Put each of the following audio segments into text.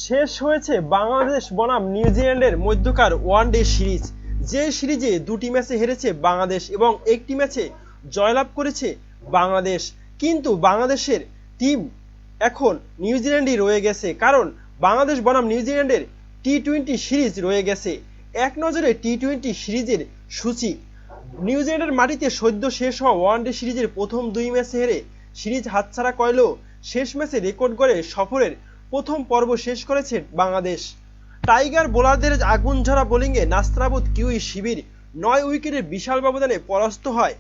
শেষ হয়েছে বাংলাদেশ বনাম নিউজিল্যান্ডের মধ্যকার ওয়ানডে সিরিজ। যে সিরিজে দুটি ম্যাচে হেরেছে বাংলাদেশ এবং একটি ম্যাচে জয়লাভ করেছে বাংলাদেশ। কিন্তু বাংলাদেশের টিম এখন নিউজিল্যান্ডই রয়ে গেছে, কারণ বাংলাদেশ বনাম নিউজিল্যান্ডের টি-20 সিরিজ রয়ে গেছে। এক নজরে টি-20 সিরিজের সূচি। নিউজিল্যান্ডের মাটিতে সদ্য শেষ হওয়া ওয়ানডে সিরিজের প্রথম দুই ম্যাচে হেরে সিরিজ হাতছাড়া করলেও শেষ ম্যাচে রেকর্ড গড়ে সফরের প্রথম পর্ব শেষ করেছে বাংলাদেশ। টাইগার বোলারদের আগুনঝরা বোলিংয়ে নাস্তানাবুদ কিউই শিবির 9 উইকেটের বিশাল ব্যবধানে পরাস্ত হয়,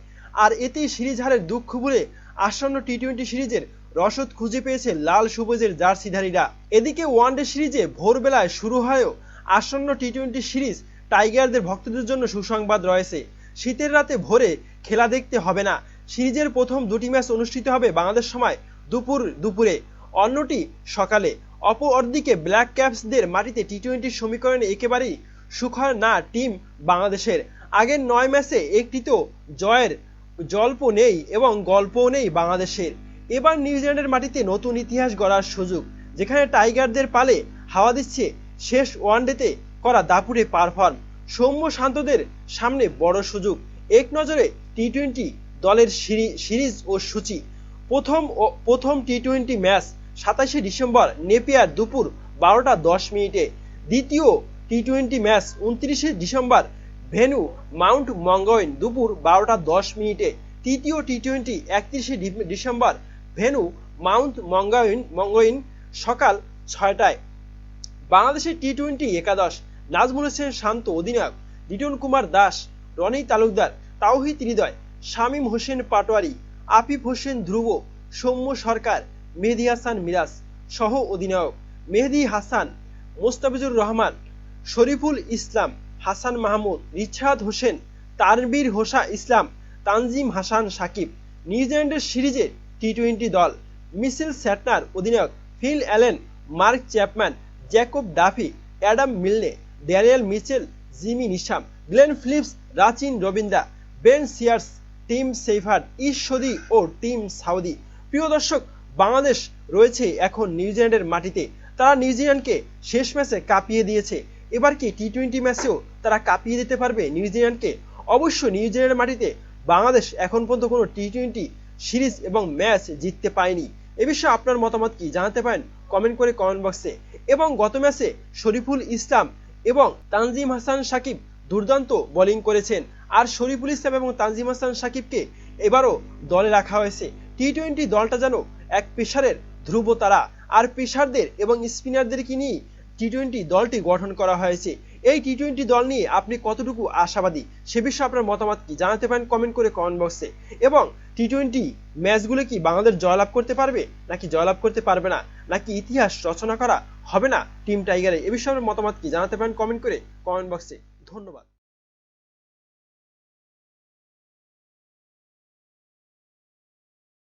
আর এতেই সিরিজ হারের দুঃখ ভুলে আসন্ন টি-20 সিরিজের রসদ খুঁজে পেয়েছে লাল সবুজের জার্সিধারীরা। এদিকে ওয়ানডে সিরিজে ভোরবেলায় শুরু হয়েও আসন্ন টি-20 সিরিজ টাইগারদের ভক্তদের জন্য সুসংবাদ রয়েছে। শীতের রাতে ভোরে খেলা দেখতে হবে না। সিরিজের প্রথম দুটি ম্যাচ অনুষ্ঠিত হবে বাংলাদেশ সময় দুপুরে, অন্যটি সকালে। অপরদিকে ব্ল্যাক ক্যাপসদের মাটিতে টি-20 সমীকরণে একেবারেই সুখর না টিম বাংলাদেশের। আগের 9 ম্যাচে একটিতেও জয়ের জল্প নেই এবং গল্পও নেই বাংলাদেশের। এবার নিউজিল্যান্ডের মাটিতে নতুন ইতিহাস গড়ার সুযোগ, যেখানে টাইগারদের পালে হাওয়া দিচ্ছে শেষ ওয়ানডেতে করা দাপুটে পারফর্ম। সৌম্য শান্তদের সামনে বড় সুযোগ। এক নজরে টি-20 দলের সিরিজ ও সূচি। প্রথম টি-20 ম্যাচ 27শে ডিসেম্বর নেপিয়ার দুপুর 12:10। দ্বিতীয় টি-20 ম্যাচ 29শে ডিসেম্বর ভেন্যু মাউন্ট মঙ্গাইন দুপুর 12:10। তৃতীয় টি-20 31শে ডিসেম্বর ভেন্যু মাউন্ট মঙ্গাইন সকাল 6টায়। বাংলাদেশের টি-20 একাদশ: নাজমুল হোসেন শান্ত অধিনায়ক, লিটন কুমার দাস, রনি তালুকদার, তাওহিদ হৃদয়, শামীম হোসেন পাটোয়ারি, আফিফ হোসেন ধ্রুব, সৌম্য সরকার, মেহেদী হাসান মিরাজ সহ অধিনায়ক, মেহেদী হাসান, মোস্তাফিজুর রহমান, শরীফুল ইসলাম, হাসান মাহমুদ, রিশাদ হোসেন, তানভীর হোসা ইসলাম, তানজিম হাসান সাকিব। নিউজিল্যান্ডের সিরিজে টি-20 দল: মিচেল স্যাটনার অধিনায়ক, Phil Allen, Mark Chapman, Jacob Duffy, Adam Milne, Daniel Mitchell, Jimmy Neesham, Glenn Phillips, Rachin Ravindra, Ben Sears, Tim Seifert, ঈশ্বরী ও টিম সাউদি। প্রিয় দর্শক, বাংলাদেশ রয়েছে এখন নিউজিল্যান্ডের মাটিতে। তারা নিউজিল্যান্ডকে শেষ ম্যাচে কাঁপিয়ে দিয়েছে। এবার কি টি-20 ম্যাচেও তারা কাঁপিয়ে দিতে পারবে নিউজিল্যান্ডকে? অবশ্য নিউজিল্যান্ডের মাটিতে বাংলাদেশ এখন পর্যন্ত কোনো টি-20 সিরিজ এবং ম্যাচ জিততে পারেনি। এ বিষয়ে আপনার মতামত কি জানাতে পারেন কমেন্ট করে কমেন্ট বক্সে। এবং গত ম্যাচে শরীফুল ইসলাম এবং তানজিম হাসান সাকিব দুর্দান্ত বোলিং করেছেন, আর শরীফুল ইসলাম এবং তানজিম হাসান সাকিবকে এবারও দলে রাখা হয়েছে। টি-20 দলটা যেন এক পেসারের ধ্রুব তারা, আর পেসারদের এবং স্পিনারদেরকে নিয়ে টি-20 দলটি গঠন করা হয়েছে। এই টি-20 দল নিয়ে আপনি কতটুকু আশাবাদী সে বিষয়ে আপনার মতামত কি জানাতে পারেন কমেন্ট করে কমেন্ট বক্সে। এবং টি-20 ম্যাচগুলো কি বাংলাদেশ জয়লাভ করতে পারবে নাকি জয়লাভ করতে পারবে না, নাকি ইতিহাস রচনা করা হবে না টিম টাইগারে? এ বিষয়ে আপনার মতামত কি জানাতে পারেন কমেন্ট করে কমেন্ট বক্সে। ধন্যবাদ।